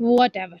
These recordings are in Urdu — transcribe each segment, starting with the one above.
Whatever।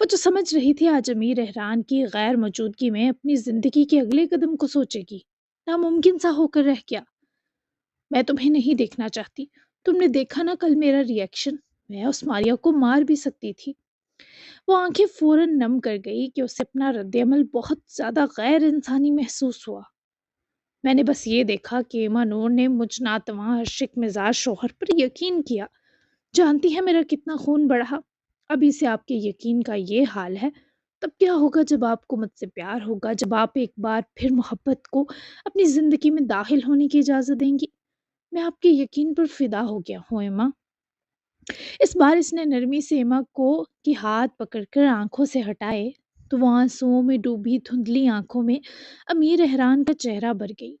وہ جو سمجھ رہی تھی آج امیر احران کی غیر موجودگی میں اپنی زندگی کے اگلے قدم کو سوچے گی، ناممکن سا ہو کر رہ گیا۔ میں تمہیں نہیں دیکھنا چاہتی، تم نے دیکھا نا کل میرا ریئیکشن، میں اس ماریا کو مار بھی سکتی تھی۔ وہ آنکھیں فوراً نم کر گئی کہ اسے اپنا رد عمل بہت زیادہ غیر انسانی محسوس ہوا۔ میں نے بس یہ دیکھا کہ ایما نور نے مجھ ناتواں عاشق مزاج شوہر پر یقین کیا۔ جانتی ہے میرا کتنا خون بڑھا؟ ابھی سے آپ کے یقین کا یہ حال ہے، تب کیا ہوگا جب آپ کو مجھ سے پیار ہوگا، جب آپ ایک بار پھر محبت کو اپنی زندگی میں داخل ہونے کی اجازت دیں گی۔ میں آپ کے یقین پر فدا ہو گیا ہوں ایما۔ اس بار اس نے نرمی سے ایما کو کی ہاتھ پکڑ کر آنکھوں سے ہٹائے تو وہ آنسوؤں میں ڈوبی دھندلی آنکھوں میں امیر احران کا چہرہ بھر گئی۔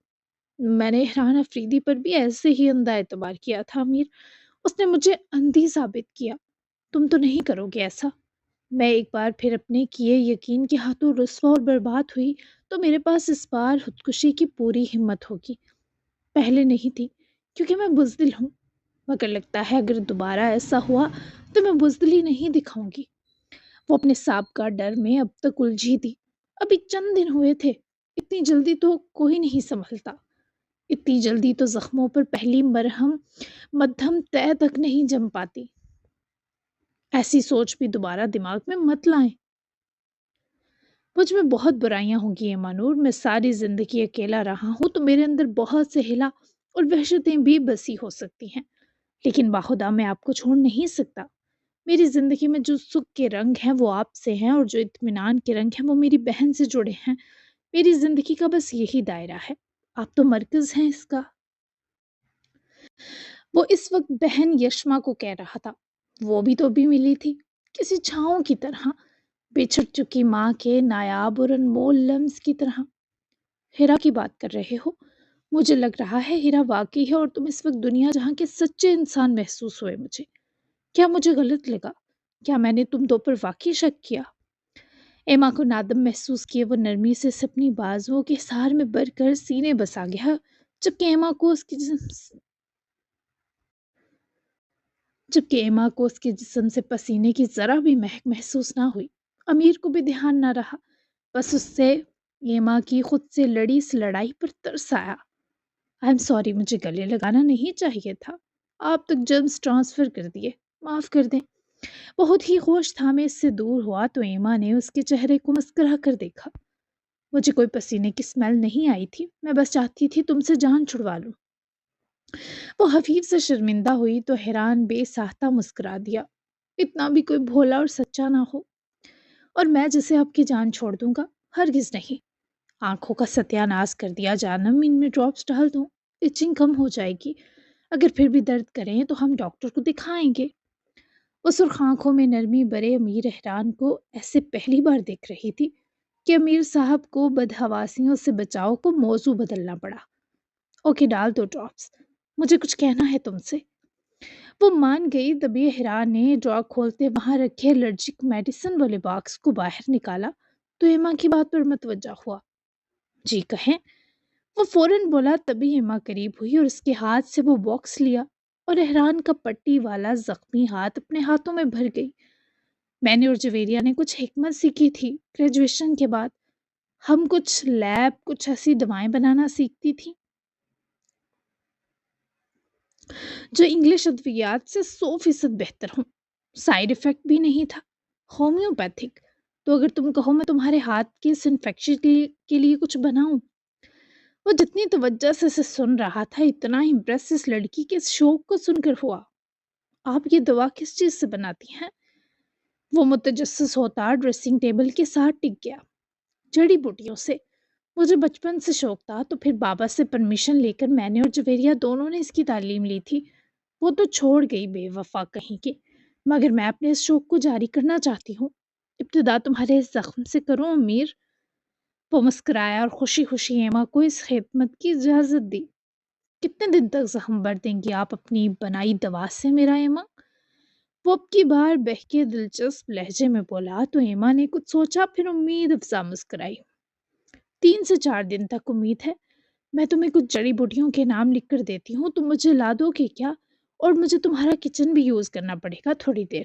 میں نے احران افریدی پر بھی ایسے ہی اندھا اعتبار کیا تھا امیر، اس نے مجھے اندھی ثابت کیا، تم تو نہیں کرو گے ایسا۔ میں ایک بار پھر اپنے کیے یقین کے ہاتھوں رسوا اور برباد ہوئی تو میرے پاس اس بار خودکشی کی پوری ہمت ہوگی، پہلے نہیں تھی، کیونکہ میں بزدل ہوں، مگر لگتا ہے اگر دوبارہ ایسا ہوا تو میں بزدلی نہیں دکھاؤں گی۔ وہ اپنے سابقہ ڈر میں اب تک الجھی تھی۔ ابھی چند دن ہوئے تھے، اتنی جلدی تو کوئی نہیں سنبھلتا، اتنی جلدی تو زخموں پر پہلی مرہم مدھم طے تک نہیں جم پاتی۔ ایسی سوچ بھی دوبارہ دماغ میں مت لائیں۔ مجھ میں بہت برائیاں ہوں گی ایما نور، میں ساری زندگی اکیلا رہا ہوں تو میرے اندر بہت سے ہلا اور وحشتیں بھی بسی ہو سکتی ہیں، لیکن باخدا میں آپ کو چھوڑ نہیں سکتا۔ میری زندگی میں جو سکھ کے رنگ ہیں وہ آپ سے ہیں، اور جو اطمینان کے رنگ ہیں وہ میری بہن سے جڑے ہیں۔ میری زندگی کا بس یہی دائرہ ہے، آپ تو مرکز ہیں اس کا۔ وہ اس وقت بہن یشما کو کہہ رہا تھا، وہ بھی تو ابھی ملی تھی، کسی چھاؤں کی طرح، بچھڑ چکی ماں کے نایاب اور انمول لمس کی طرح۔ ہیرا کی بات کر رہے ہو؟ مجھے لگ رہا ہے ہیرا واقعی ہے، اور تم اس وقت دنیا جہاں کے سچے انسان محسوس ہوئے مجھے۔ کیا مجھے غلط لگا؟ کیا میں نے تم دو پر واقعی شک کیا؟ ایما کو نادم محسوس کیے وہ نرمی سے اپنی بازوؤں کے سار میں بر کر سینے بسا گیا، جبکہ ایما کو اس کے جسم سے پسینے کی ذرا بھی مہک محسوس نہ ہوئی۔ امیر کو بھی دھیان نہ رہا، بس اس سے ایما کی خود سے لڑی اس لڑائی پر ترس آیا۔ آئی ایم سوری، مجھے گلے لگانا نہیں چاہیے تھا، آپ تک جرمز ٹرانسفر کر دیے، معاف کر دیں۔ بہت ہی ہوش تھا میں اس سے دور ہوا تو ایما نے اس کے چہرے کو مسکرا کر دیکھا۔ مجھے کوئی پسینے کی سمیل نہیں آئی تھی، میں بس چاہتی تھی تم سے جان چھڑوا لوں۔ وہ حفیظ سے شرمندہ ہوئی تو حیران بے ساختہ مسکرا دیا، اتنا بھی کوئی بھولا اور سچا نہ ہو، اور میں جسے آپ کی جان چھوڑ دوں گا، ہرگز نہیں۔ آنکھوں کا ستیہ ناش کر دیا جانم، ان میں ڈراپس ڈال دوں، ایچنگ کم ہو جائے گی، اگر پھر بھی درد کریں تو ہم ڈاکٹر کو دکھائیں گے۔ وہ سرخ آنکھوں میں نرمی برے امیر احران کو ایسے پہلی بار دیکھ رہی تھی کہ امیر صاحب کو بدحواسیوں سے بچاؤ کو موضوع بدلنا پڑا۔ اوکے، ڈال دو ڈراپس، مجھے کچھ کہنا ہے تم سے۔ وہ مان گئی، تبھی احران نے ڈرا کھولتے وہاں رکھے الرجک میڈیسن والے باکس کو باہر نکالا تو ایما کی بات پر متوجہ ہوا۔ جی کہیں، وہ فوراً بولا، تبھی ایما قریب ہوئی اور اس کے ہاتھ سے وہ باکس لیا اور احران کا پٹی والا زخمی ہاتھ اپنے ہاتھوں میں بھر گئی۔ میں نے اور جویریہ نے کچھ حکمت سیکھی تھی گریجویشن کے بعد، ہم کچھ ایسی دوائیں بنانا سیکھتی تھی جو انگلش ادویات سے 100% بہتر ہوں، سائیڈ ایفیکٹ بھی نہیں تھا، ہومیوپیتھک۔ تو اگر تم کہو میں تمہارے ہاتھ کے اس انفیکشن کے لیے کچھ بناؤں۔ وہ جتنی توجہ سے اسے سن رہا تھا اتنا امپریس اس لڑکی کے اس شوق کو سن کر ہوا۔ آپ یہ دوا کس چیز سے بناتی ہیں؟ وہ متجسس ہوتا ڈریسنگ ٹیبل کے ساتھ ٹک گیا۔ جڑی بوٹیوں سے، مجھے بچپن سے شوق تھا، تو پھر بابا سے پرمیشن لے کر میں نے اور جویریہ دونوں نے اس کی تعلیم لی تھی۔ وہ تو چھوڑ گئی بے وفا کہیں کے، مگر میں اپنے اس شوق کو جاری کرنا چاہتی ہوں۔ ابتدا تمہارے اس زخم سے کروں امیر۔ وہ مسکرایا اور خوشی خوشی ایما کو اس خدمت کی اجازت دی۔ کتنے دن تک زخم بھر دیں گی آپ اپنی بنائی دوا سے میرا ایما؟ وہ اب کی بار بہکے دلچسپ لہجے میں بولا تو ایما نے کچھ سوچا، پھر امید افزا مسکرائی۔ 3 سے 4 دن تک امید ہے، میں تمہیں کچھ جڑی بوٹیوں کے نام لکھ کر دیتی ہوں، تم مجھے لا دو گے کیا؟ اور مجھے تمہارا کچن بھی یوز کرنا پڑے گا تھوڑی دیر۔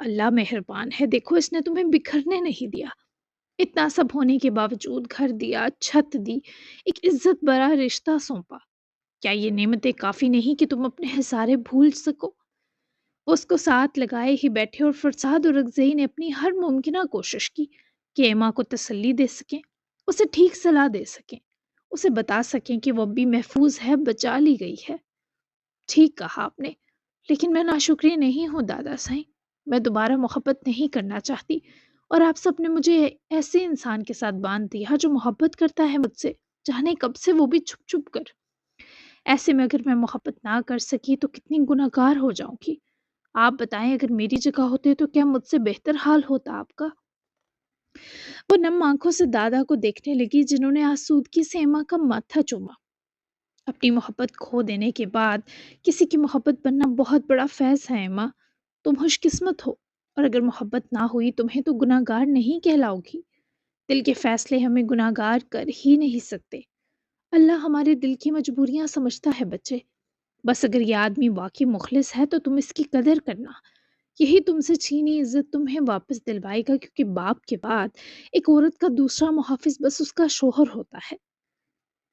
اللہ مہربان ہے، دیکھو اس نے تمہیں بکھرنے نہیں دیا۔ اتنا سب ہونے کے باوجود گھر دیا، چھت دی، ایک عزت برا رشتہ سونپا۔ کیا یہ نعمتیں کافی نہیں کہ تم اپنے ہسارے بھول سکو؟ وہ اس کو ساتھ لگائے ہی بیٹھے اور فرساد اور رگزئی نے اپنی ہر ممکنہ کوشش کی کہ ایما کو تسلی دے سکیں، اسے ٹھیک صلاح دے سکیں، اسے بتا سکیں کہ وہ اب بھی محفوظ ہے، بچا لی گئی ہے۔ ٹھیک کہا آپ نے، لیکن میں ناشکری نہیں ہوں دادا سائیں، میں دوبارہ محبت نہیں کرنا چاہتی، اور آپ سب نے مجھے ایسے انسان کے ساتھ باندھ دیا جو محبت کرتا ہے مجھ سے، جانے کب سے، وہ بھی چھپ چھپ کر۔ ایسے میں اگر میں محبت نہ کر سکی تو کتنی گناہگار ہو جاؤں گی۔ آپ بتائیں اگر میری جگہ ہوتے تو کیا مجھ سے بہتر حال ہوتا آپ کا؟ وہ نم آنکھوں سے دادا کو دیکھنے لگی جنہوں نے آسودگی سے ایما کا ماتھا چوما۔ اپنی محبت کھو دینے کے بعد کسی کی محبت بننا بہت بڑا فیض ہے ایما، تم خوش قسمت ہو، اور اگر محبت نہ ہوئی تمہیں تو گناہ گار نہیں کہلاؤ گی۔ دل کے فیصلے ہمیں گناہ گار کر ہی نہیں سکتے۔ اللہ ہمارے دل کی مجبوریاں سمجھتا ہے بچے، بس اگر یہ آدمی واقعی مخلص ہے تو تم اس کی قدر کرنا، یہی تم سے چھینی عزت تمہیں واپس دلوائے گا، کیونکہ باپ کے بعد ایک عورت کا دوسرا محافظ بس اس کا شوہر ہوتا ہے۔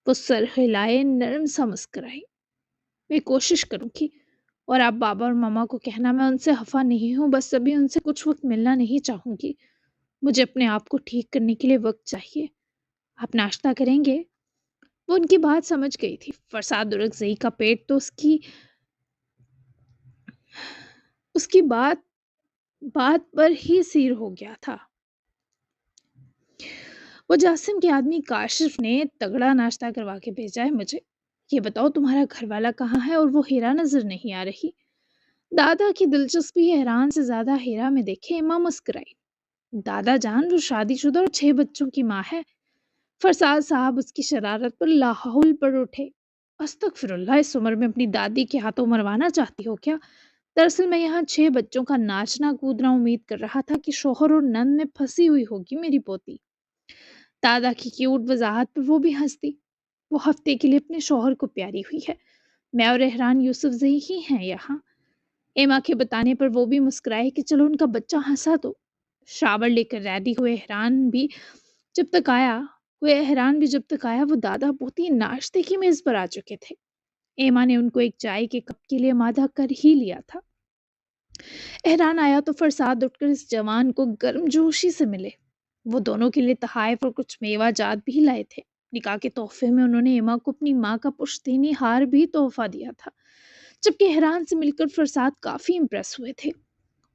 وہ سر ہلائے، نرم سا مسکرائی۔ میں کوشش کروں گی، اور آپ بابا اور ماما کو کہنا میں ان سے خفا نہیں ہوں، بس ابھی ان سے کچھ وقت ملنا نہیں چاہوں گی، مجھے اپنے آپ کو ٹھیک کرنے کے لیے وقت چاہیے۔ آپ ناشتہ کریں گے؟ وہ ان کی بات سمجھ گئی تھی، فرساد رگزئی کا پیٹ تو اس کی بات پر ہی سیر ہو گیا تھا۔ وہ جاسم کے آدمی کاشف نے تگڑا ناشتہ کروا کے بھیجا ہے مجھے۔ یہ بتاؤ تمہارا گھر والا کہاں ہے، اور وہ ہیرا نظر نہیں آ رہی؟ دادا کی دلچسپی حیران سے زیادہ ہیرا میں دیکھے ایما مسکرائی۔ دادا جان وہ شادی شدہ اور 6 بچوں کی ماں ہے۔ فرساد صاحب اس کی شرارت پر لاحول پر اٹھے۔ استغفر اللہ، اس عمر میں اپنی دادی کے ہاتھوں مروانا چاہتی ہو کیا؟ دراصل میں یہاں 6 بچوں کا ناچنا کودنا امید کر رہا تھا کہ شوہر اور نند میں پھنسی ہوئی ہوگی میری پوتی۔ دادا کی کیوٹ وضاحت پر وہ بھی ہنس دی۔ وہ ہفتے کے لیے اپنے شوہر کو پیاری ہوئی ہے، میں اور احران یوسف زئی ہی ہیں یہاں۔ ایما کے بتانے پر وہ بھی مسکرائے کہ چلو ان کا بچہ ہنسا تو۔ شاور لے کر ریڈی ہوئے احران بھی جب تک آیا وہ دادا پوتی ناشتے کی میز پر آ چکے تھے۔ ایما نے ان کو ایک چائے کے کپ کے لیے آمادہ کر ہی لیا تھا۔ احران آیا تو فرساد اٹھ کر اس جوان کو گرم جوشی سے ملے۔ وہ دونوں کے لیے تحائف اور کچھ میوہ جات بھی لائے تھے۔ نکاح کے تحفے میں انہوں نے ایما کو اپنی ماں کا پشتینی ہار بھی تحفہ دیا تھا، جبکہ احران سے مل کر فرساد کافی امپریس ہوئے تھے۔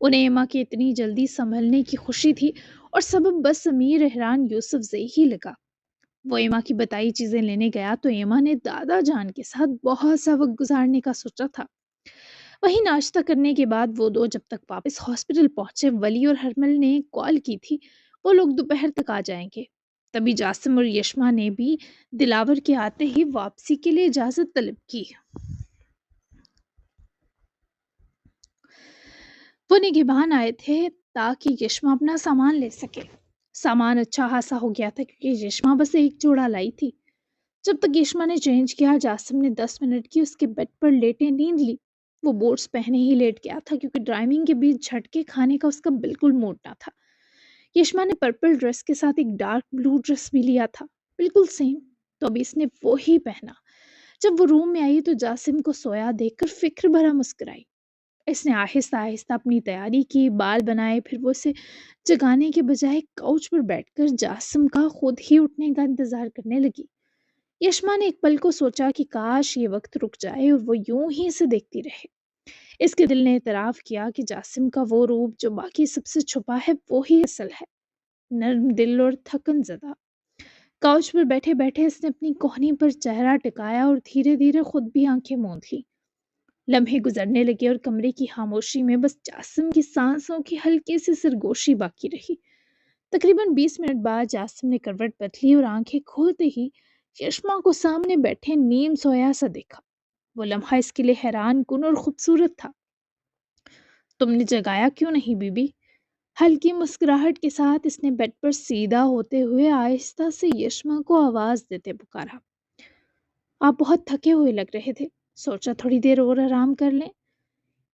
انہیں ایما کی اتنی جلدی سنبھلنے کی خوشی تھی، اور سبب بس امیر احران یوسف زئی ہی لگا۔ وہ ایما کی بتائی چیزیں لینے گیا تو ایما نے دادا جان کے ساتھ بہت سا وقت گزارنے کا سوچا تھا۔ وہیں ناشتہ کرنے کے بعد وہ دو جب تک واپس ہاسپٹل پہنچے، ولی اور ہرمل نے کال کی تھی وہ لوگ دوپہر تک آ جائیں گے۔ تبھی جاسم اور یشما نے بھی دلاور کے آتے ہی واپسی کے لیے اجازت طلب کی۔ وہ نگہبان آئے تھے تاکہ یشما اپنا سامان لے سکے۔ سامان اچھا خاصا ہو گیا تھا کیونکہ یشما بس ایک جوڑا لائی تھی۔ جب تک یشما نے چینج کیا، جاسم نے 10 منٹ کی اس کے بیڈ پر لیٹے نیند لی۔ وہ بوٹس پہنے ہی لیٹ گیا تھا کیونکہ ڈرائیونگ کے بیچ جھٹکے کھانے کا اس کا بالکل موڈ نہ تھا۔ یشما نے پرپل ڈریس کے ساتھ ایک ڈارک بلو ڈریس بھی لیا تھا، بالکل سیم، تو ابھی اس نے وہی پہنا۔ جب وہ روم میں آئی تو جاسم کو سویا دیکھ کر فکر بھرا مسکرائی۔ اس نے آہستہ آہستہ اپنی تیاری کی، بال بنائے، پھر وہ اسے جگانے کے بجائے کاؤچ پر بیٹھ کر جاسم کا خود ہی اٹھنے کا انتظار کرنے لگی۔ یشما نے ایک پل کو سوچا کہ کاش یہ وقت رک جائے اور وہ یوں ہی اسے دیکھتی رہے۔ اس کے دل نے اعتراف کیا کہ جاسم کا وہ روپ جو باقی سب سے چھپا ہے وہی اصل ہے، نرم دل اور تھکن زدہ۔ کاؤچ پر بیٹھے بیٹھے اس نے اپنی کوہنی پر چہرہ ٹکایا اور دھیرے دھیرے خود بھی آنکھیں موند لی۔ لمحے گزرنے لگے اور کمرے کی خاموشی میں بس جاسم کی سانسوں کی ہلکی سی سرگوشی باقی رہی۔ تقریباً 20 منٹ بعد جاسم نے کروٹ بدلی اور آنکھیں کھولتے ہی یشما کو سامنے بیٹھے نیم سویا سا دیکھا۔ وہ لمحہ اس کے لیے حیران کن اور خوبصورت تھا۔ تم نے جگایا کیوں نہیں بی بی؟ ہلکی مسکراہٹ کے ساتھ اس نے بیڈ پر سیدھا ہوتے ہوئے آہستہ سے یشما کو آواز دیتے پکارا۔ آپ بہت تھکے ہوئے لگ رہے تھے، سوچا تھوڑی دیر اور آرام کر لیں۔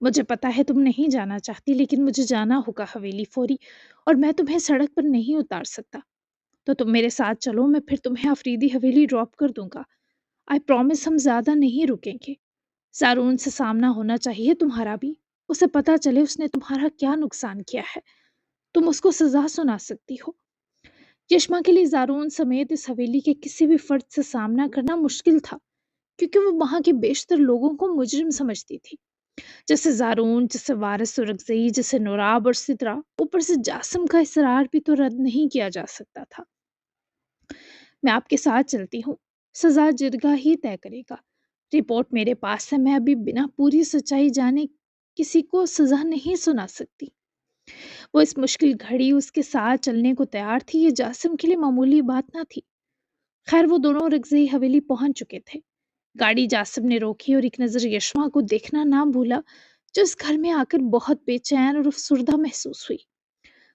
مجھے پتا ہے تم نہیں جانا چاہتی، لیکن مجھے جانا ہوگا حویلی فوری، اور میں تمہیں سڑک پر نہیں اتار سکتا۔ تو تم میرے ساتھ چلو، میں پھر تمہیں آفریدی حویلی ڈراپ کر دوں گا۔ آئی پرومس ہم زیادہ نہیں رکیں گے۔ زارون سے سامنا ہونا چاہیے تمہارا بھی، اسے پتا چلے اس نے تمہارا کیا نقصان کیا ہے، تم اس کو سزا سنا سکتی ہو۔ یشما کے لیے زارون سمیت اس حویلی کے کسی بھی فرد سے سامنا کرنا مشکل تھا، کیونکہ وہ وہاں کے بیشتر لوگوں کو مجرم سمجھتی تھی، جیسے زارون، جیسے وارث سرگزئی، جیسے نوراب اور سترا۔ اوپر سے جاسم کا اصرار بھی تو رد نہیں کیا جا سکتا تھا۔ میں آپ کے ساتھ چلتی ہوں، سزا جرگہ ہی طے کرے گا۔ رپورٹ میرے پاس ہے، میں ابھی بنا پوری سچائی جانے کسی کو سزا نہیں سنا سکتی۔ وہ اس مشکل گھڑی اس کے ساتھ چلنے کو تیار تھی، یہ جاسم کے لیے معمولی بات نہ تھی۔ خیر وہ دونوں رگزئی حویلی پہنچ چکے تھے۔ گاڑی جاسم نے روکی اور ایک نظر یشما کو دیکھنا نہ بھولا، جو اس گھر میں آ کر بہت بے چین اور افسردہ محسوس ہوئی۔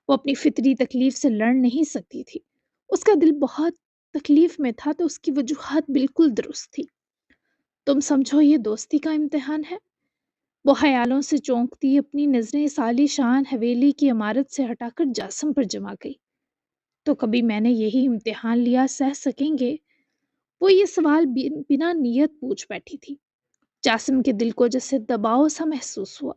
وہ اپنی فطری تکلیف سے لڑ نہیں سکتی تھی، اس کا دل بہت تکلیف میں تھا، تو اس کی وجوہات بالکل درست تھی۔ تم سمجھو یہ دوستی کا امتحان ہے؟ وہ خیالوں سے چونکتی اپنی نظریں سالی شان حویلی کی عمارت سے ہٹا کر جاسم پر جما گئی۔ تو کبھی میں نے یہی امتحان لیا، سہ سکیں گے؟ وہ یہ سوال بنا نیت پوچھ بیٹھی تھی۔ جاسم کے دل کو جیسے دباؤ سا محسوس ہوا۔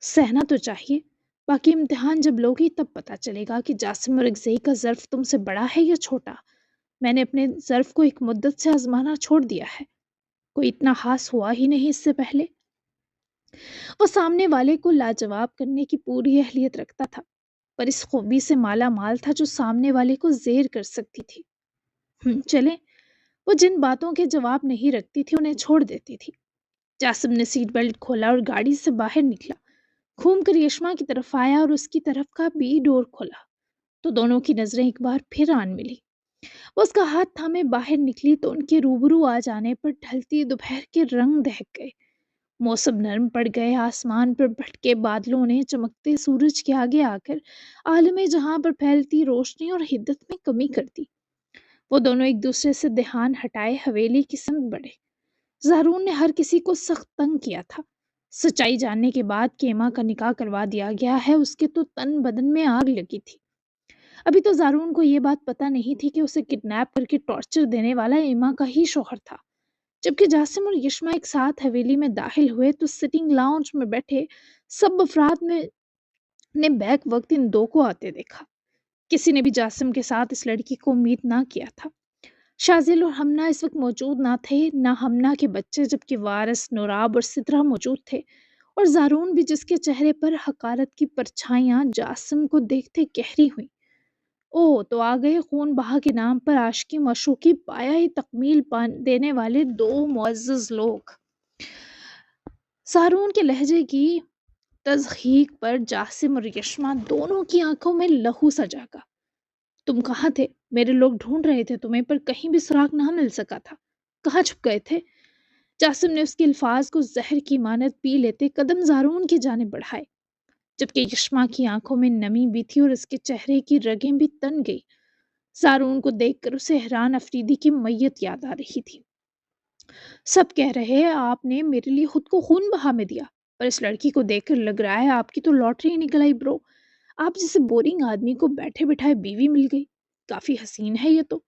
سہنا تو چاہیے، باقی امتحان جب لوگی تب پتہ چلے گا کہ جاسم رگزئی کا ظرف تم سے بڑا ہے یا چھوٹا۔ میں نے اپنے ظرف کو ایک مدت سے آزمانا چھوڑ دیا ہے، کوئی اتنا خاص ہوا ہی نہیں اس سے پہلے۔ وہ سامنے والے کو لاجواب کرنے کی پوری اہلیت رکھتا تھا، پر اس خوبی سے مالا مال تھا جو سامنے والے کو زیر کر سکتی تھی۔ چلیں، وہ جن باتوں کے جواب نہیں رکھتی تھی انہیں چھوڑ دیتی تھی۔ جاسم نے سیٹ بیلٹ کھولا اور گاڑی سے باہر نکلا، گھوم کر یشما کی طرف آیا اور اس کی طرف کا بھی ڈور کھولا، تو دونوں کی نظریں ایک بار پھر آن ملی۔ وہ اس کا ہاتھ تھامے باہر نکلی تو ان کے روبرو آ جانے پر ڈھلتی دوپہر کے رنگ دہک گئے، موسم نرم پڑ گئے، آسمان پر بھٹکے بادلوں نے چمکتے سورج کے آگے آ کر عالم جہاں پر پھیلتی روشنی اور حدت میں کمی کر دی۔ وہ دونوں ایک دوسرے سے دھیان ہٹائے حویلی کی سمت بڑھے۔ زارون نے ہر کسی کو سخت تنگ کیا تھا۔ سچائی جاننے کے بعد کہ ایما کا نکاح کروا دیا گیا ہے، اس کے تو تن بدن میں آگ لگی تھی۔ ابھی تو زارون کو یہ بات پتہ نہیں تھی کہ اسے کڈنیپ کر کے ٹارچر دینے والا ایما کا ہی شوہر تھا۔ جبکہ جاسم اور یشما ایک ساتھ حویلی میں داخل ہوئے تو سٹنگ لاؤنج میں بیٹھے سب افراد نے بیک وقت ان دو کو آتے دیکھا۔ کسی نے بھی جاسم کے ساتھ اس لڑکی کو امید نہ کیا تھا۔ شازل اور ہمنا اس وقت موجود نہ تھے، نہ ہمنا کے بچے، جبکہ وارث، نوراب اور سترہ موجود تھے، اور زارون بھی، جس کے چہرے پر حقارت کی پرچھائیاں جاسم کو دیکھتے گہری ہوئیں۔ او تو آ گئے خون بہا کے نام پر عاشقی معشوقی پایا ہی تکمیل دینے والے دو معزز لوگ۔ زارون کے لہجے کی تضحیک پر جاسم اور یشما دونوں کی آنکھوں میں لہو سا جاگا۔ تم کہاں تھے؟ میرے لوگ ڈھونڈ رہے تھے تمہیں، پر کہیں بھی سراغ نہ مل سکا تھا۔ کہاں چھپ گئے تھے؟ جاسم نے اس کے الفاظ کو زہر کی مانند پی لیتے قدم زارون کی جانب بڑھائے، جبکہ یشما کی آنکھوں میں نمی بھی تھی اور اس کے چہرے کی رگیں بھی تن گئی۔ زارون کو دیکھ کر اسے حیران افریدی کی میت یاد آ رہی تھی۔ سب کہہ رہے ہیں آپ نے میرے لیے خود کو خون بہا میں دیا، پر اس لڑکی کو دیکھ کر لگ رہا ہے آپ کی تو لاٹری نکل آئی برو۔ آپ جیسے بورنگ آدمی کو بیٹھے بٹھائے بیوی مل گئی، کافی حسین ہے یہ تو۔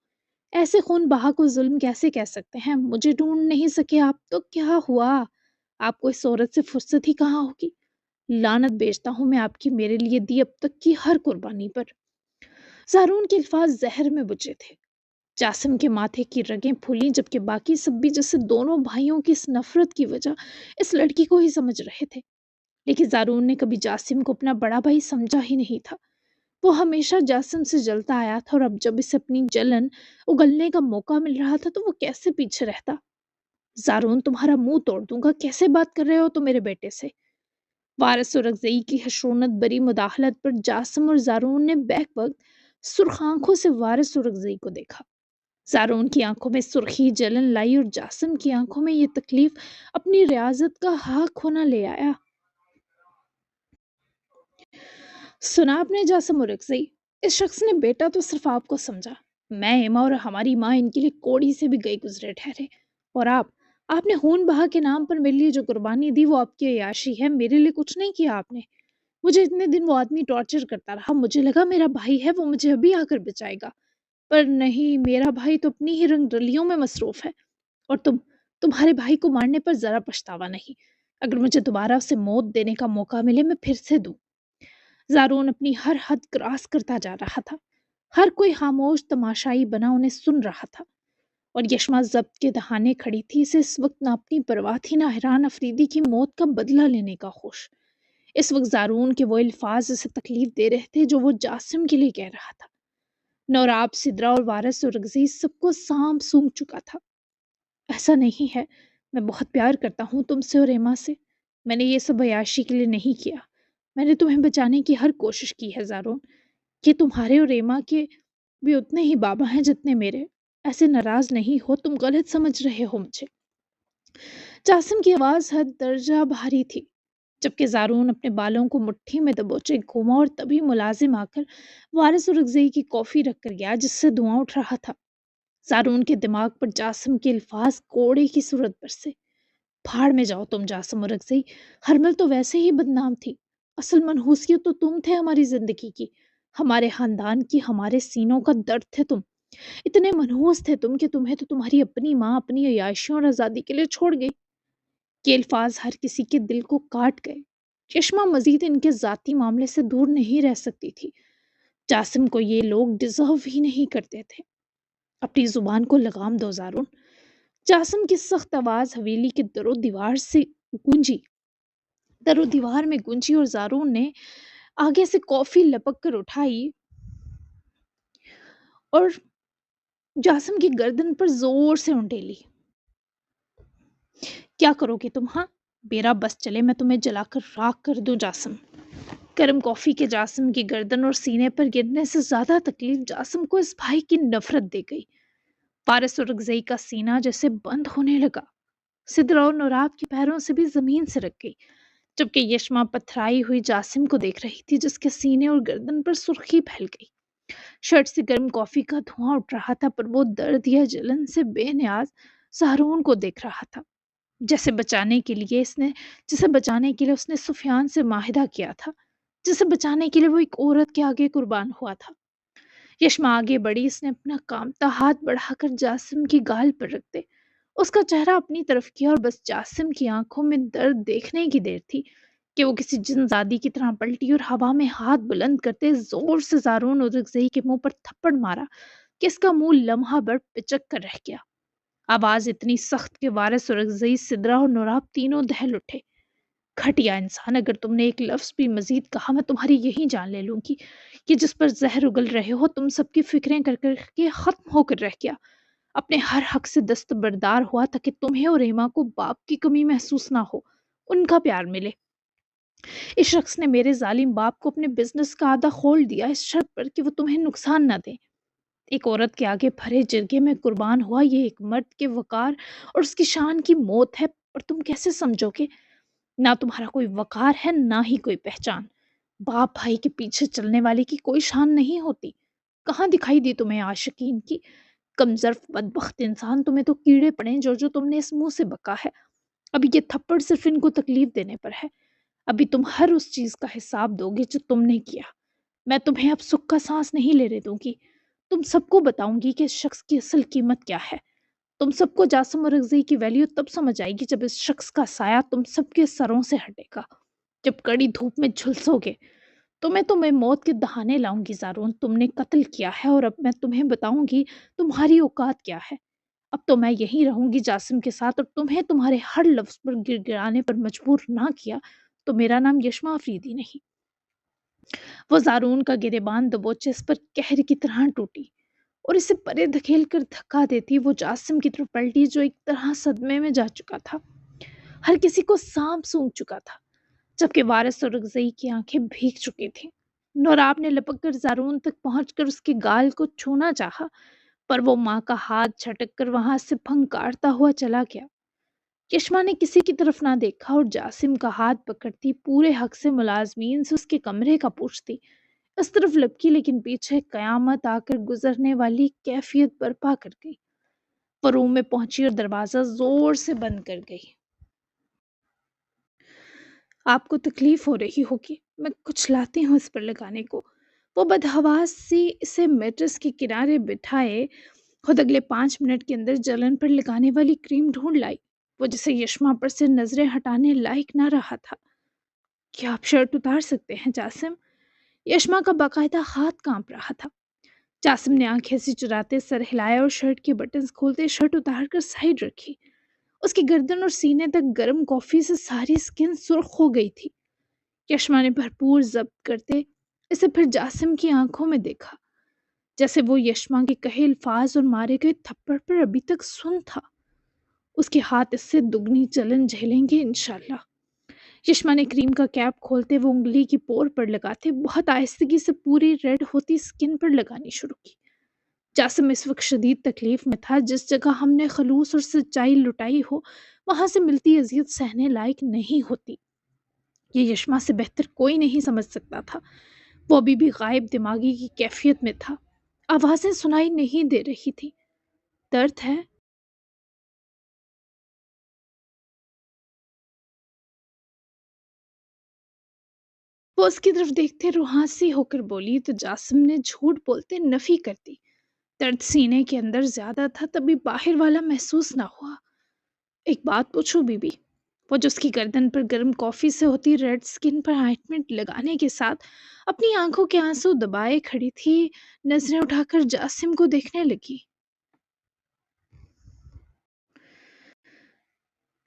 ایسے خون بہا کو ظلم کیسے کہہ سکتے ہیں؟ مجھے ڈھونڈ نہیں سکے آپ تو کیا ہوا؟ آپ کو اس عورت سے فرصت ہی کہاں ہوگی؟ لعنت بیچتا ہوں میں آپ کی میرے لیے دی اب تک کی ہر قربانی پر۔ زارون کے الفاظ زہر میں بجے تھے۔ جاسم کے ماتھے کی رگیں پھولیں، جبکہ باقی سب بھی جیسے دونوں بھائیوں کی اس نفرت کی وجہ اس لڑکی کو ہی سمجھ رہے تھے۔ لیکن زارون نے کبھی جاسم کو اپنا بڑا بھائی سمجھا ہی نہیں تھا۔ وہ ہمیشہ جاسم سے جلتا آیا تھا، اور اب جب اسے اپنی جلن اگلنے کا موقع مل رہا تھا تو وہ کیسے پیچھے رہتا؟ زارون تمہارا منہ توڑ دوں گا، کیسے بات کر رہے ہو تو میرے بیٹے سے؟ وارث سرگزئی کی خشونت بری مداخلت پر جاسم اور زارون نے بیک وقت سرخ آنکھوں سے وارث سرگزئی کو دیکھا۔ زارون کی آنکھوں میں سرخی جلن لائی اور جاسم کی آنکھوں میں یہ تکلیف اپنی ریاضت کا حق ہونا لے آیا۔ سنا آپ نے جاسم ارکزئی؟ اس شخص نے بیٹا تو صرف آپ کو سمجھا۔ میں ایما اور ہماری ماں ان کے لیے کوڑی سے بھی گئی گزرے ٹھہرے، اور آپ آپ نے خون بہا کے نام پر میرے لیے جو قربانی دی وہ آپ کی عیاشی ہے، میرے لیے کچھ نہیں کیا آپ نے۔ مجھے اتنے دن وہ آدمی ٹارچر کرتا رہا، مجھے لگا میرا بھائی ہے، وہ مجھے ابھی آ کر بچائے گا، پر نہیں، میرا بھائی تو اپنی ہی رنگ رلیوں میں مصروف ہے۔ اور تمہارے بھائی کو مارنے پر ذرا پچھتاوا نہیں۔ اگر مجھے دوبارہ اسے موت دینے کا موقع ملے میں پھر سے دوں۔ زارون اپنی ہر حد کراس کرتا جا رہا تھا۔ ہر کوئی خاموش تماشائی بنا انہیں سن رہا تھا، اور یشما ضبط کے دہانے کھڑی تھی، اسے اس وقت نہ اپنی پرواہ تھی نہ حیران افریدی کی موت کا بدلہ لینے کا ہوش۔ اس وقت زارون کے وہ الفاظ اسے تکلیف دے رہے تھے جو وہ جاسم کے لیے کہہ رہا تھا۔ نوراب، سدرا اور وارث اور رگزیز سب کو سام سونگ چکا تھا۔ ایسا نہیں ہے، میں بہت پیار کرتا ہوں تم سے اور ایما سے۔ میں نے یہ سب عیاشی کے لیے نہیں کیا، میں نے تمہیں بچانے کی ہر کوشش کی ہے زارون۔ کہ تمہارے اور ایما کے بھی اتنے ہی بابا ہیں جتنے میرے۔ ایسے ناراض نہیں ہو، تم غلط سمجھ رہے ہو مجھے۔ جاسم کی آواز حد درجہ بھاری تھی، جبکہ زارون اپنے بالوں کو مٹھی میں دبوچے گھوما، اور تبھی ملازم آ کر وارث اور رگزئی کی کافی رکھ کر گیا جس سے دھواں اٹھ رہا تھا۔ زارون کے دماغ پر جاسم کے الفاظ کوڑے کی صورت برسے۔ پھاڑ میں جاؤ تم جاسم اور رگزئی، ہرمل تو ویسے ہی بدنام تھی، اصل منحوسیت تو تم تھے ہماری زندگی کی، ہمارے خاندان کی، ہمارے سینوں کا درد تھے تم۔ اتنے منحوس تھے تم کہ تمہیں تو تمہاری اپنی ماں اپنی عیاشیوں اور آزادی کے لیے چھوڑ گئی۔ یہ الفاظ ہر کسی کے دل کو کاٹ گئے۔ چشمہ مزید ان کے ذاتی معاملے سے دور نہیں رہ سکتی تھی۔ جاسم کو یہ لوگ ڈیزرو ہی نہیں کرتے تھے۔ اپنی زبان کو لگام دو زارون۔ جاسم کی سخت آواز حویلی کے در و دیوار میں گونجی، اور زارون نے آگے سے کافی لپک کر اٹھائی اور جاسم کی گردن پر زور سے انڈیلی۔ کیا کرو گے تم؟ ہاں، میرا بس چلے میں تمہیں جلا کر راکھ کر دوں جاسم۔ گرم کافی کے جاسم کی گردن اور سینے پر گرنے سے زیادہ تکلیف جاسم کو اس بھائی کی نفرت دے گئی۔ فارس اور رگزئی کا سینہ جیسے بند ہونے لگا۔ سدرا اور نوراب کے پیروں سے بھی زمین سے رک گئی، جبکہ یشما پتھرائی ہوئی جاسم کو دیکھ رہی تھی جس کے سینے اور گردن پر سرخی پھیل گئی۔ شرٹ سے گرم کافی کا دھواں اٹھ رہا تھا، پر وہ درد یا جلن سے بے نیاز سہرون کو دیکھ رہا تھا، جسے بچانے کے لیے اس نے سفیان سے معاہدہ کیا تھا، جسے بچانے کے لیے وہ ایک عورت کے آگے قربان ہوا تھا۔ یشما آگے بڑھی، اس نے اپنا کامتا ہاتھ بڑھا کر جاسم کی گال پر رکھ دے، اس کا چہرہ اپنی طرف کیا، اور بس جاسم کی آنکھوں میں درد دیکھنے کی دیر تھی کہ وہ کسی جن زادی کی طرح پلٹی اور ہوا میں ہاتھ بلند کرتے زور سے زارون اور رگزئی کے منہ پر تھپڑ مارا کہ اس کا منہ لمحہ بھر پچک کر رہ گیا۔ آواز اتنی سخت کہ وارث اور رگزئی، سدرا اور نوراب تینوں دہل اٹھے۔ گھٹیا انسان، اگر تم نے ایک لفظ بھی مزید کہا میں تمہاری یہی جان لے لوں گی۔ کہ جس پر زہر اگل رہے ہو تم سب کی فکریں کر کر کے ختم ہو کر رہ گیا، اپنے ہر حق سے دستبردار ہوا تاکہ تمہیں اور ایما کو باپ کی کمی محسوس نہ ہو، ان کا پیار ملے۔ اس شخص نے میرے ظالم باپ کو اپنے بزنس کا آدھا کھول دیا، اس شرط پر کہ وہ تمہیں نقصان نہ دے۔ ایک عورت کے آگے بھرے جرگے میں قربان ہوا، یہ ایک مرد کے وقار اور اس کی شان کی موت ہے، اور تم کیسے سمجھو کہ نہ تمہارا کوئی وقار ہے نہ ہی کوئی پہچان؟ باپ بھائی کے پیچھے چلنے والے کی کوئی شان نہیں ہوتی۔ کہاں دکھائی دی تمہیں عاشقین کی؟ کمظرف بدبخت انسان، تمہیں تو کیڑے پڑے جو تم نے اس منہ سے بکا ہے۔ ابھی یہ تھپڑ صرف ان کو تکلیف دینے پر ہے، ابھی تم ہر اس چیز کا حساب دو گے جو تم نے کیا۔ میں تمہیں اب سکھ کا سانس نہیں لینے دوں گی، تم سب کو بتاؤں گی کہ اس شخص کی اصل قیمت کیا ہے۔ تم سب کو جاسم اور رگزئی کی ویلیو تب سمجھ آئے گی جب اس شخص کا سایہ تم سب کے سروں سے ہٹے گا، جب کڑی دھوپ میں جھلسو گے۔ تمہیں موت کے دہانے لاؤں گی زارون، تم نے قتل کیا ہے، اور اب میں تمہیں بتاؤں گی تمہاری اوقات کیا ہے۔ اب تو میں یہیں رہوں گی جاسم کے ساتھ، اور تمہیں تمہارے ہر لفظ پر گر گرانے پر مجبور نہ کیا تو میرا نام یشما افریدی نہیں۔ وہ زارون کا گریبان دبوچے اس پر قہر کی طرح ٹوٹی، اور اسے پرے دھکیل کر دھکا دیتی وہ جاسم کی طرف پلٹی جو ایک طرح صدمے میں جا چکا تھا، ہر کسی کو سانپ سونگھ چکا تھا، جبکہ وارث اور رگزئی کی آنکھیں بھیگ چکی تھیں۔ نوراب نے لپک کر زارون تک پہنچ کر اس کے گال کو چھونا چاہا، پر وہ ماں کا ہاتھ جھٹک کر وہاں سے پھنکارتا ہوا چلا گیا۔ یشما نے کسی کی طرف نہ دیکھا اور جاسم کا ہاتھ پکڑتی پورے حق سے ملازمین سے اس کے کمرے کا پوچھتی، اس طرف لپکی، لیکن پیچھے قیامت آ کر گزرنے والی کیفیت برپا کر گئی۔ وہ روم میں پہنچی اور دروازہ زور سے بند کر گئی۔ آپ کو تکلیف ہو رہی ہوگی، میں کچھ لاتی ہوں اس پر لگانے کو۔ وہ بدحواس سی اسے میٹرس کے کنارے بٹھائے خود اگلے 5 منٹ کے اندر جلن پر لگانے والی کریم ڈھونڈ لائی، وہ جسے یشما پر سے نظریں ہٹانے لائق نہ رہا تھا۔ کیا آپ شرٹ اتار سکتے ہیں جاسم؟ یشما کا باقاعدہ ہاتھ کانپ رہا تھا۔ جاسم نے آنکھیں سے چراتے سر ہلایا اور شرٹ کے بٹنز کھولتے شرٹ اتار کر سائڈ رکھی۔ اس کی گردن اور سینے تک گرم کافی سے ساری سکن سرخ ہو گئی تھی۔ یشما نے بھرپور ضبط کرتے اسے پھر جاسم کی آنکھوں میں دیکھا، جیسے وہ یشما کے کہے الفاظ اور مارے گئے تھپڑ پر ابھی تک سن تھا۔ اس کے ہاتھ اس سے دگنی جلن جھیلیں گے انشاءاللہ۔ یشما نے کریم کا کیپ کھولتے وہ انگلی کی پور پر لگاتے بہت آہستگی سے پوری ریڈ ہوتی سکن پر لگانی شروع کی۔ جاسم اس وقت شدید تکلیف میں تھا۔ جس جگہ ہم نے خلوص اور سچائی لٹائی ہو وہاں سے ملتی اذیت سہنے لائق نہیں ہوتی۔ یہ یشما سے بہتر کوئی نہیں سمجھ سکتا تھا۔ وہ ابھی بھی غائب دماغی کی کیفیت میں تھا۔ آوازیں سنائی نہیں دے رہی تھی۔ درد ہے؟ وہ اس کی طرف دیکھتے روحانسی ہو کر بولی تو جاسم نے جھوٹ بولتے نفی کر دی۔ درد سینے کے اندر زیادہ تھا تبھی باہر والا محسوس نہ ہوا۔ ایک بات پوچھو بی بی؟ وہ جو اس کی گردن پر گرم کافی سے ہوتی ریڈ سکن پر آئنٹمنٹ لگانے کے ساتھ اپنی آنکھوں کے آنسو دبائے کھڑی تھی، نظریں اٹھا کر جاسم کو دیکھنے لگی۔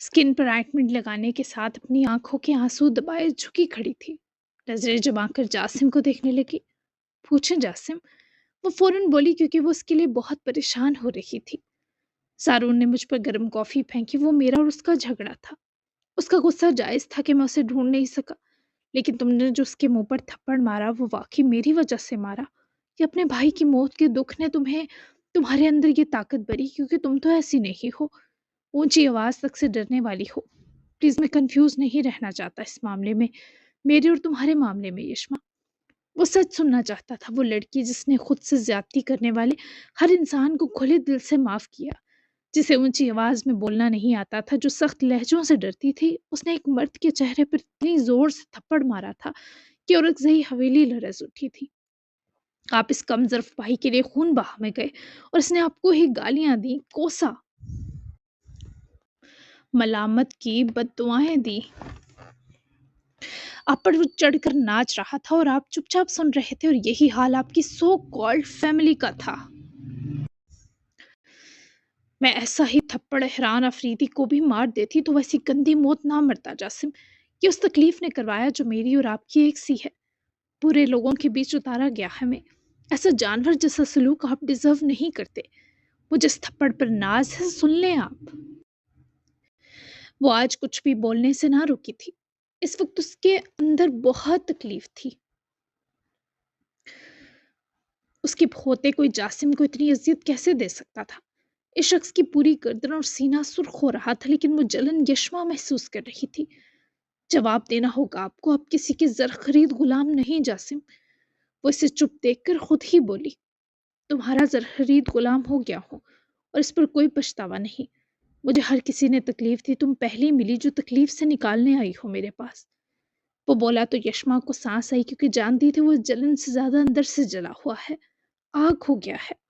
سکن پر آئنٹمنٹ لگانے کے ساتھ اپنی آنکھوں کے آنسو دبائے جھکی کھڑی تھی، نظریں جما کر جاسم کو دیکھنے لگی۔ پوچھیں جاسم؟ وہ فوراً بولی کیونکہ وہ اس کے لیے بہت پریشان ہو رہی تھی۔ سارون نے مجھ پر گرم کافی پھینکی، وہ میرا اور اس کا جھگڑا تھا۔ اس کا غصہ جائز تھا کہ میں اسے ڈھونڈ نہیں سکا، لیکن تم نے جو اس کے منہ پر تھپڑ مارا وہ واقعی میری وجہ سے مارا، کہ اپنے بھائی کی موت کے دکھ نے تمہارے اندر یہ طاقت بری، کیونکہ تم تو ایسی نہیں ہو، اونچی آواز تک سے ڈرنے والی ہو۔ پلیز میں کنفیوز نہیں رہنا چاہتا اس معاملے میں، میرے اور تمہارے معاملے میں یشما۔ وہ سچ سننا چاہتا تھا، وہ لڑکی جس نے خود سے زیادتی کرنے والے ہر انسان کو کھلے دل سے معاف کیا، جسے اونچی آواز میں بولنا نہیں آتا تھا، جو سخت لہجوں سے ڈرتی تھی، اس نے ایک مرد کے چہرے پر اتنی زور سے تھپڑ مارا تھا کہ اورکزئی حویلی لرز اٹھی تھی۔ آپ اس کم ظرف بھائی کے لیے خون بہا میں گئے اور اس نے آپ کو ہی گالیاں دیں، کوسا، ملامت کی، بد دعائیں دی، آپ پر وہ چڑھ کر ناچ رہا تھا اور آپ چپ چاپ سن رہے تھے، اور یہی حال آپ کی سو کالڈ فیملی کا تھا۔ میں ایسا ہی تھپڑ حیران افریدی کو بھی مار دیتی تو ویسی گندی موت نہ مرتا جاسم۔ یہ اس تکلیف نے کروایا جو میری اور آپ کی ایک سی ہے۔ برے لوگوں کے بیچ اتارا گیا ہمیں۔ ایسا جانور جیسا سلوک آپ ڈیزرو نہیں کرتے۔ وہ جس تھپڑ پر ناز ہے، سن لیں آپ۔ وہ آج کچھ بھی بولنے سے نہ رکی تھی۔ اس وقت اس کے اندر بہت تکلیف تھی۔ اس کے ہوتے کوئی جاسم کو اتنی اذیت کیسے دے سکتا تھا؟ اس شخص کی پوری گردن اور سینہ سرخ ہو رہا تھا، لیکن وہ جلن یشما محسوس کر رہی تھی۔ جواب دینا ہوگا آپ کو، آپ کسی کے زر خرید غلام نہیں جاسم۔ وہ اسے چپ دیکھ کر خود ہی بولی، تمہارا زر خرید غلام ہو گیا ہوں اور اس پر کوئی پچھتاوا نہیں۔ مجھے ہر کسی نے تکلیف دی، تم پہلی ملی جو تکلیف سے نکالنے آئی ہو میرے پاس۔ وہ بولا تو یشما کو سانس آئی، کیونکہ جانتی تھی وہ جلن سے زیادہ اندر سے جلا ہوا ہے، آگ ہو گیا ہے۔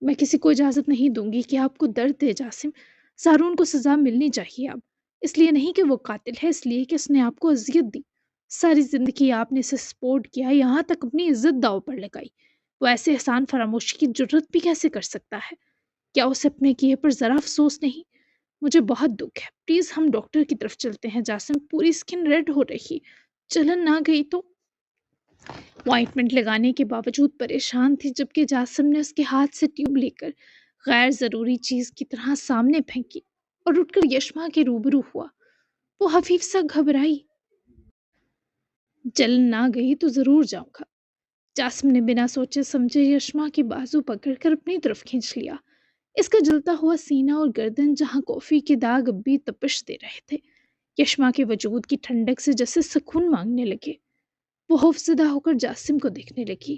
میں کسی کو اجازت نہیں دوں گی کہ آپ کو درد دے جاسم۔ سارون کو سزا ملنی چاہیے اب، اس لیے نہیں کہ وہ قاتل ہے، اس لیے کہ اس نے آپ کو اذیت دی۔ ساری زندگی آپ نے اسے سپورٹ کیا، یہاں تک اپنی عزت داؤ پر لگائی۔ وہ ایسے احسان فراموشی کی جرت بھی کیسے کر سکتا ہے؟ کیا اسے اپنے کیے پر ذرا افسوس نہیں؟ مجھے بہت دکھ ہے، پلیز ہم ڈاکٹر کی طرف چلتے ہیں جاسم۔ پوری سکن ریڈ ہو رہی، جلن نہ گئی تو؟ وہ آئنٹمنٹ لگانے کے باوجود پریشان تھی، جبکہ جاسم نے اس کے ہاتھ سے ٹیوب لے کر غیر ضروری چیز کی طرح سامنے پھینکی اور اٹھ کر یشما کے روبرو ہوا۔ وہ خفیف سا گھبرائی۔ جلن نہ گئی تو ضرور جاؤں گا۔ جاسم نے بنا سوچے سمجھے یشما کی بازو پکڑ کر اپنی طرف کھینچ لیا۔ اس کا جلتا ہوا سینہ اور گردن جہاں کافی کے داغ اب بھی تپش دے رہے تھے، یشما کے وجود کی ٹھنڈک سے جیسے سکون مانگنے لگے۔ وہ خوفزدہ ہو کر جاسم کو دیکھنے لگی۔